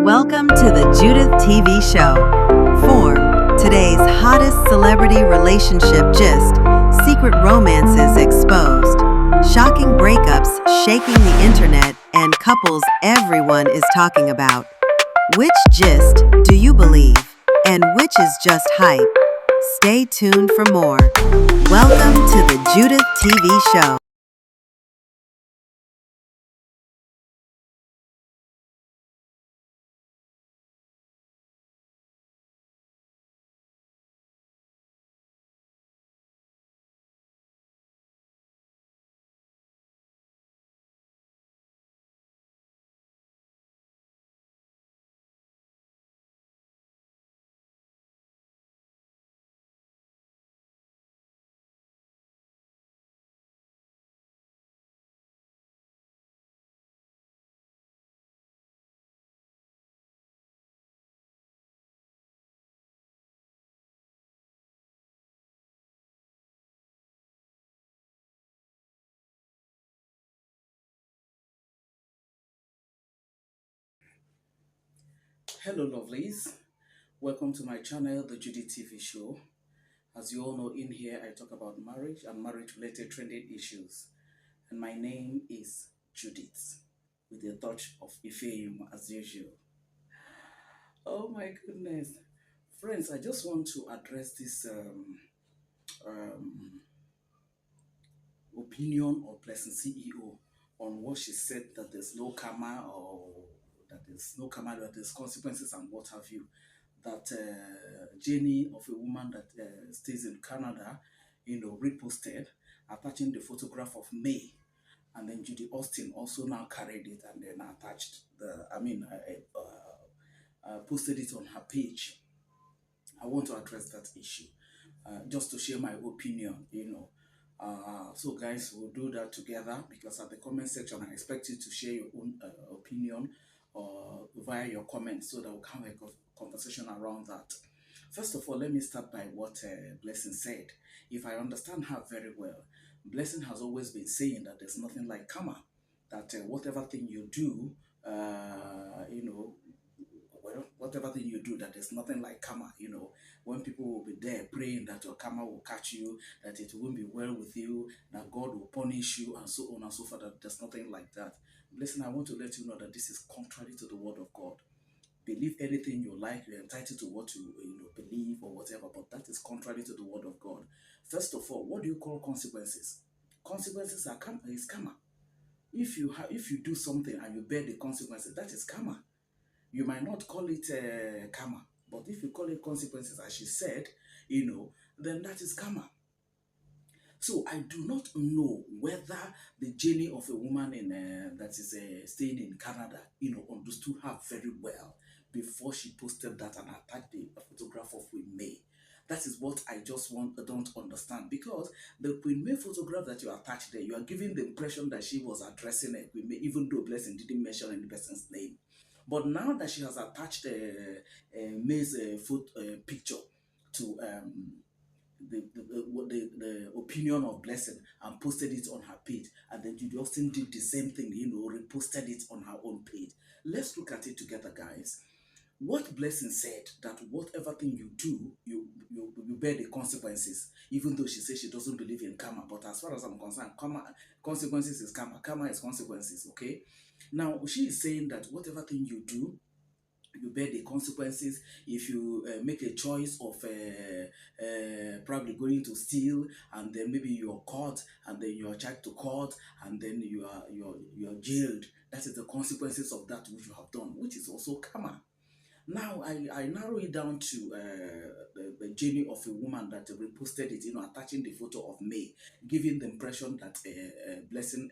Welcome to the Judith TV show. Form, today's hottest celebrity relationship gist, secret romances exposed, shocking breakups shaking the internet, and couples everyone is talking about. Which gist do you believe, and which is just hype? Stay tuned for more. Welcome to the Judith TV show. Hello, lovelies. Welcome to my channel, the Judy TV show. As you all know, in here I talk about marriage and marriage-related trending issues. And my name is Judith, with a touch of Ifeim as usual. Oh my goodness, friends! I just want to address this um, opinion of Blessing CEO on what she said that there's no karma or that there's consequences and what have you. That Jenny of a woman that stays in Canada, reposted attaching the photograph of May, and then Judy Austin also now carried it and then attached posted it on her page. I want to address that issue, just to share my opinion. So, guys, we'll do that together because at the comment section, I expect you to share your own opinion via your comments so that we'll have a conversation around that. First of all, let me start by what Blessing said. If I understand her very well, Blessing has always been saying that there's nothing like karma, that whatever thing you do, whatever thing you do, that there's nothing like karma. When people will be there praying that your karma will catch you, that it won't be well with you, that God will punish you, and so on and so forth, that there's nothing like that. Listen, I want to let you know that this is contrary to the word of God. Believe anything you like, you're entitled to what you believe or whatever, but that is contrary to the word of God. First of all, what do you call consequences? Consequences are karma. If you do something and you bear the consequences, that is karma. You might not call it karma, but if you call it consequences, as she said, then that is karma. So I do not know whether the journey of a woman in that is staying in Canada, understood her very well before she posted that and attached the photograph of Queen May. That is what I just don't understand, because the Queen May photograph that you attached there, you are giving the impression that she was addressing Queen May, even though Blessing didn't mention any person's name. But now that she has attached May's picture to the opinion of Blessing and posted it on her page, and then Judy Austin did the same thing, reposted it on her own page. Let's look at it together, guys. What Blessing said, that whatever thing you do, you bear the consequences, even though she says she doesn't believe in karma. But as far as I'm concerned, consequences is karma. Karma is consequences, okay? Now, she is saying that whatever thing you do, you bear the consequences. If you make a choice of probably going to steal, and then maybe you're caught, and then you're charged to court, and then you're jailed, that is the consequences of that which you have done, which is also karma. Now, I narrow it down to the journey of a woman that reposted it, attaching the photo of May, giving the impression that Blessing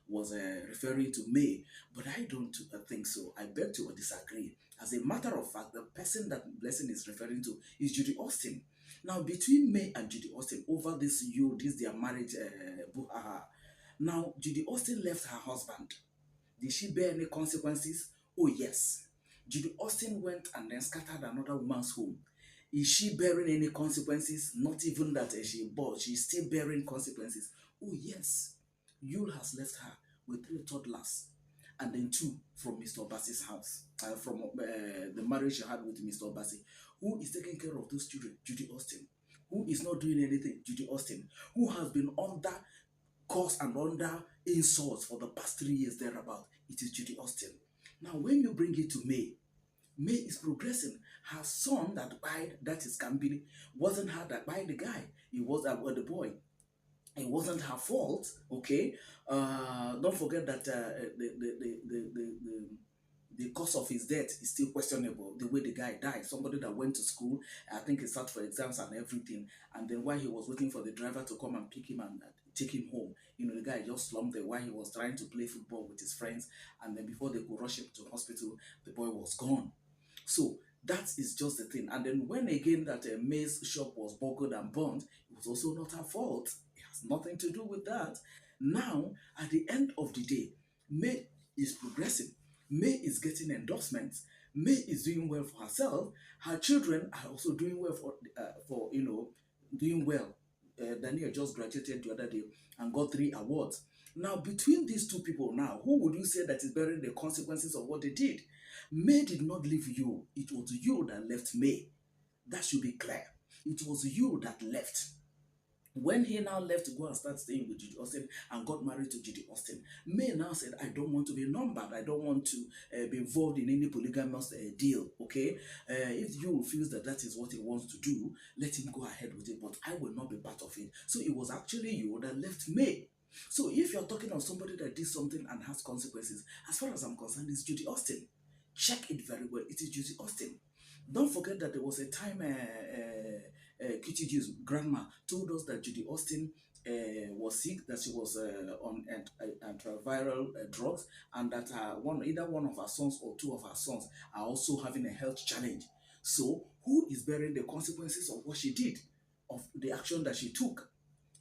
was referring to May. But I don't think so. I beg to disagree. As a matter of fact, the person that Blessing is referring to is Judy Austin. Now, between May and Judy Austin, over this their marriage, brouhaha. Now, Judy Austin left her husband. Did she bear any consequences? Oh, yes. Judy Austin went and then scattered another woman's home. Is she bearing any consequences? Not even that she bought. She's still bearing consequences. Oh, yes. Yule has left her with three toddlers. and then 2 from Mr. Obasi's house, from the marriage she had with Mr. Obasi. Who is taking care of those children? Judy Austin. Who is not doing anything? Judy Austin. Who has been under curse and under insults for the past 3 years thereabout? It is Judy Austin. Now, when you bring it to May, May is progressing. Her son that died, that is Kambili, wasn't her that died the guy. It was the boy. It wasn't her fault. Okay. Don't forget that the cause of his death is still questionable. The way the guy died, somebody that went to school, I think he sat for exams and everything, and then while he was waiting for the driver to come and pick him and take him home, the guy just slumped there while he was trying to play football with his friends, and then before they could rush him to hospital, the boy was gone. So that is just the thing. And then when again that May's shop was burgled and burned, it was also not her fault. It has nothing to do with that. Now, at the end of the day, May is progressing. May is getting endorsements. May is doing well for herself. Her children are also doing well for doing well. Daniel just graduated the other day and got 3 awards. Now, between these two people now, who would you say that is bearing the consequences of what they did? May did not leave you. It was you that left May. That should be clear. It was you that left. When he now left to go and start staying with Judy Austin and got married to Judy Austin, May now said, I don't want to be numbered. I don't want to be involved in any polygamous deal, okay? If you feels that that is what he wants to do, let him go ahead with it, but I will not be part of it. So it was actually you that left May. So if you're talking of somebody that did something and has consequences, as far as I'm concerned, it's Judy Austin. Check it very well. It is Judy Austin. Don't forget that there was a time Kitty G's grandma told us that Judy Austin was sick, that she was on antiviral drugs, and that either one of her sons or 2 of her sons are also having a health challenge. So, who is bearing the consequences of what she did, of the action that she took?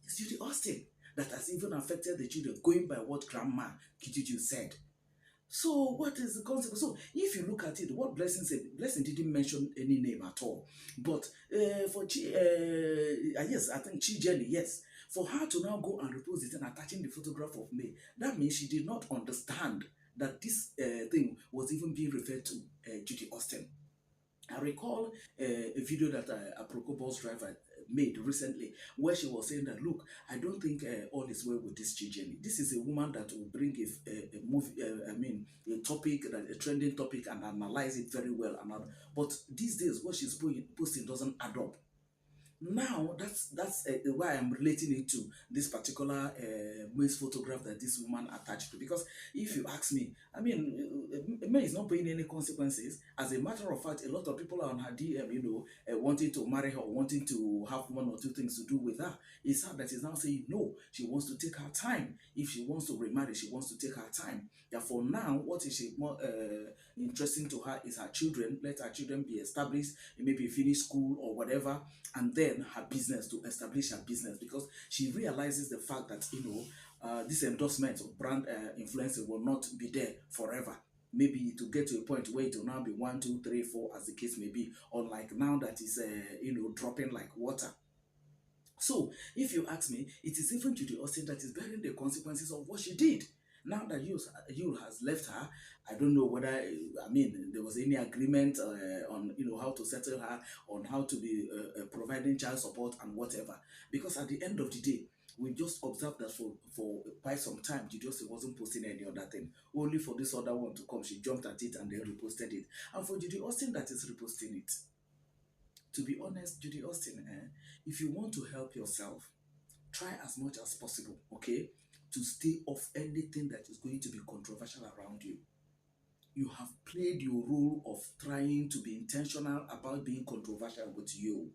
It's Judy Austin that has even affected the children, going by what Grandma Kitty G said. So what is the consequence? So if you look at it, what Blessing said, Blessing didn't mention any name at all. But for yes, I think Chi Jenny, yes. For her to now go and repost it and attaching the photograph of May, that means she did not understand that this thing was even being referred to Judy Austin. I recall a video that a Proco bus driver made recently where she was saying that, look, I don't think all is well with this Jenny. This is a woman that will bring a movie, a topic, a trending topic, and analyze it very well. But these days, what she's posting doesn't add up. Now, that's why I'm relating it to this particular May's photograph that this woman attached to. Because if you ask me, I mean, May is not paying any consequences. As a matter of fact, a lot of people are on her DM, wanting to marry her, wanting to have 1 or 2 things to do with her. It's her that is now saying no. She wants to take her time. If she wants to remarry, she wants to take her time. Therefore, now, what is she more interesting to her is her children. Let her children be established, maybe finish school or whatever, and then her business, to establish her business, because she realizes the fact that this endorsement of brand influencer will not be there forever. Maybe to get to a point where it will now be 1, 2, 3, 4, as the case may be, unlike now that is dropping like water. So if you ask me, it is even Judy Austin that is bearing the consequences of what she did. Now that Yul has left her, I don't know whether, there was any agreement on, how to settle her, on how to be providing child support and whatever. Because at the end of the day, we just observed that for quite some time, Judy Austin wasn't posting any other thing. Only for this other one to come, she jumped at it and then reposted it. And for Judy Austin that is reposting it, to be honest, Judy Austin, if you want to help yourself, try as much as possible, okay, to stay off anything that is going to be controversial around you. You have played your role of trying to be intentional about being controversial with you,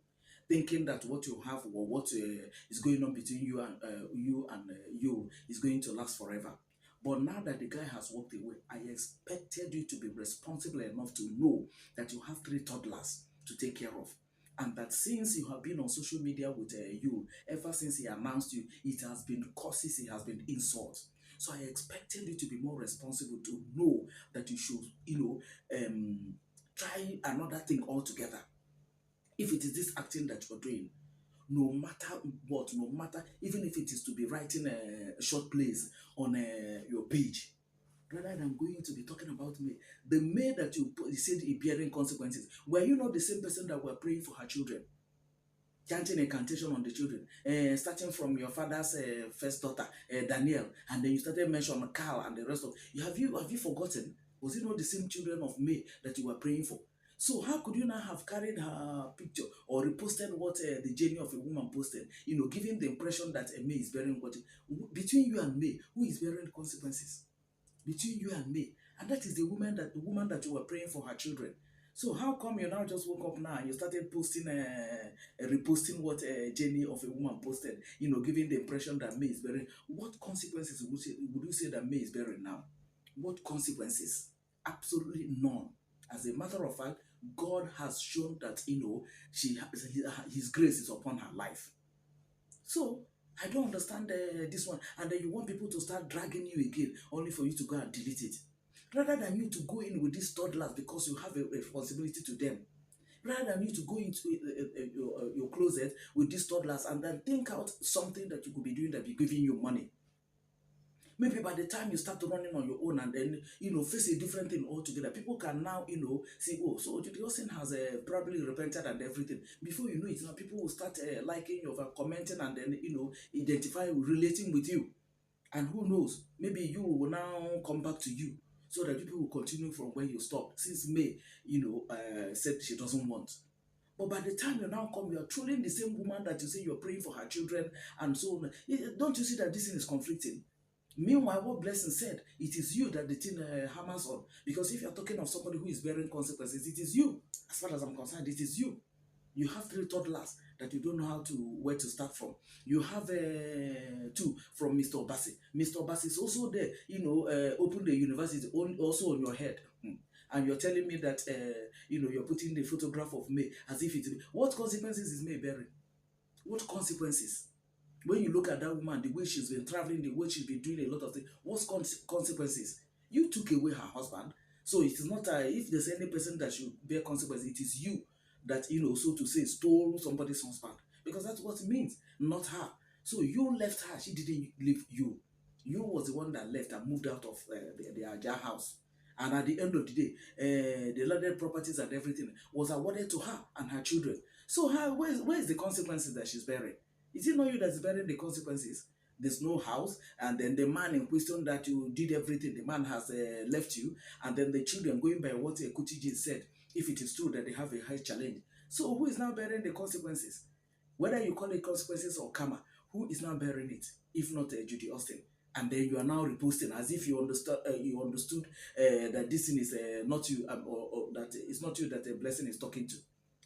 thinking that what you have or what is going on between you and you is going to last forever. But now that the guy has walked away, I expected you to be responsible enough to know that you have 3 toddlers to take care of. And that since you have been on social media with you, ever since he announced you, it has been curses, it has been insults. So I expected you to be more responsible, to know that you should, try another thing altogether. If it is this acting that you're doing, no matter what, even if it is to be writing short plays on your page, rather than going to be talking about May. The May that you said is bearing consequences. Were you not the same person that were praying for her children? Chanting incantation on the children, starting from your father's first daughter, Daniel, and then you started mentioning Carl and the rest of you. Have you forgotten? Was it not the same children of May that you were praying for? So how could you not have carried her picture or reposted what the journey of a woman posted? Giving the impression that May is bearing what between you and May, who is bearing the consequences? Between you and me. And that is the woman that you were praying for her children. So how come you now just woke up now and you started posting, reposting what Jenny of a woman posted, giving the impression that May is bearing? What consequences would you say that May is bearing now? What consequences? Absolutely none. As a matter of fact, God has shown that, his grace is upon her life. So I don't understand this one. And then you want people to start dragging you again, only for you to go and delete it. Rather than you to go in with these toddlers because you have a responsibility to them. Rather than you to go into your closet with these toddlers and then think out something that you could be doing that be giving you money. Maybe by the time you start running on your own and then face a different thing altogether, people can now see, oh, so Judy Austin has probably repented and everything. Before you know it, now people will start liking you, commenting, and then identify, relating with you. And who knows, maybe you will now come back to you, so that people will continue from where you stopped. Since May said she doesn't want. But by the time you now come, you are trolling the same woman that you say you're praying for her children and so on. Don't you see that this thing is conflicting? Meanwhile, what Blessing said, it is you that the thing hammers on. Because if you're talking of somebody who is bearing consequences, it is you. As far as I'm concerned, it is you. You have 3 toddlers that you don't know where to start from. You have 2 from Mr. Obasi. Mr. Obasi is also there, open the university also on your head. And you're telling me that, you're putting the photograph of May as if it's... What consequences is May bearing? What consequences? When you look at that woman, the way she's been traveling, the way she's been doing a lot of things, what's consequences? You took away her husband. So it is not if there's any person that should bear consequences, it is you that, so to say, stole somebody's husband. Because that's what it means, not her. So you left her, she didn't leave you. You was the one that left and moved out of the Aja house. And at the end of the day, the landed properties and everything was awarded to her and her children. So where is the consequences that she's bearing? Is it not you that's bearing the consequences? There's no house, and then the man in question that you did everything, the man has left you, and then the children, going by what Kutiji said, if it is true that they have a high challenge. So who is now bearing the consequences? Whether you call it consequences or karma, who is now bearing it? If not Judy Austin. And then you are now reposting as if you understood that this thing is not you, or that it's not you that a blessing is talking to.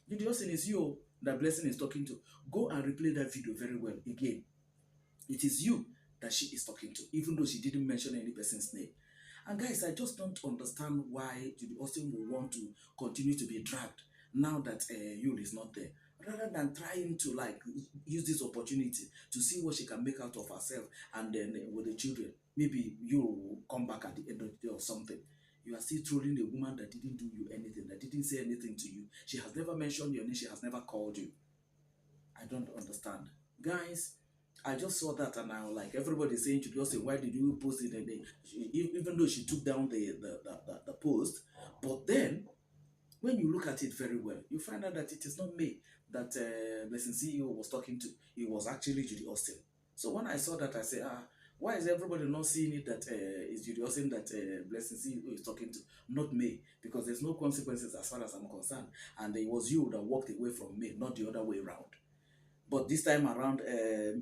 Judy Austin is you that blessing is talking to. Go and replay that video very well again. It is you that she is talking to, even though she didn't mention any person's name. And guys, I just don't understand why Judy Austin will want to continue to be dragged now that Yul is not there. Rather than trying to use this opportunity to see what she can make out of herself, and then with the children, maybe you will come back at the end of the day or something. You are still trolling a woman that didn't do you anything, that didn't say anything to you. She has never mentioned your name, she has never called you. I don't understand. Guys, I just saw that and I was like, everybody saying to just say, why did you post it? And even though she took down the post, but then when you look at it very well, you find out that it is not me that Blessing CEO was talking to. It was actually Judy Austin. So when I saw that, I said, why is everybody not seeing it that it's Judy Austin that Blessing CEO is talking to, not me? Because there's no consequences as far as I'm concerned. And it was you that walked away from me, not the other way around. But this time around,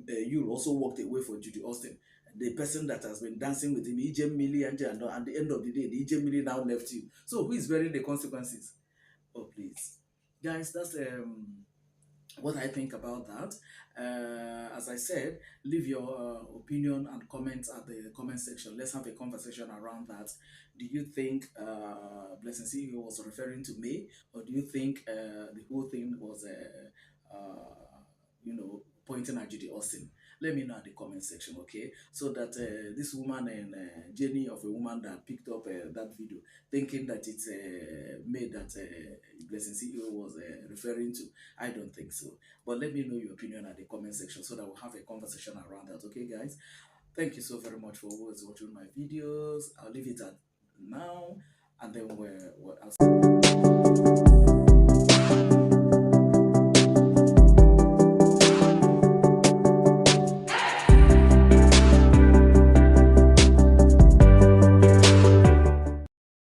you also walked away from Judy Austin. The person that has been dancing with him, EJ Millie, and at the end of the day, the EJ Millie now left you. So who is bearing the consequences? Oh, please. Guys, that's what I think about that. As I said, leave your opinion and comments at the comment section. Let's have a conversation around that. Do you think Blessing CEO was referring to me, or do you think the whole thing was pointing at Judy Austin? Let me know at the comment section, okay? So that this woman and Jenny of a woman that picked up that video, thinking that it's made that Blessing CEO was referring to. I don't think so. But let me know your opinion at the comment section so that we'll have a conversation around that, okay, guys? Thank you so very much for always watching my videos. I'll leave it at now, and then I'll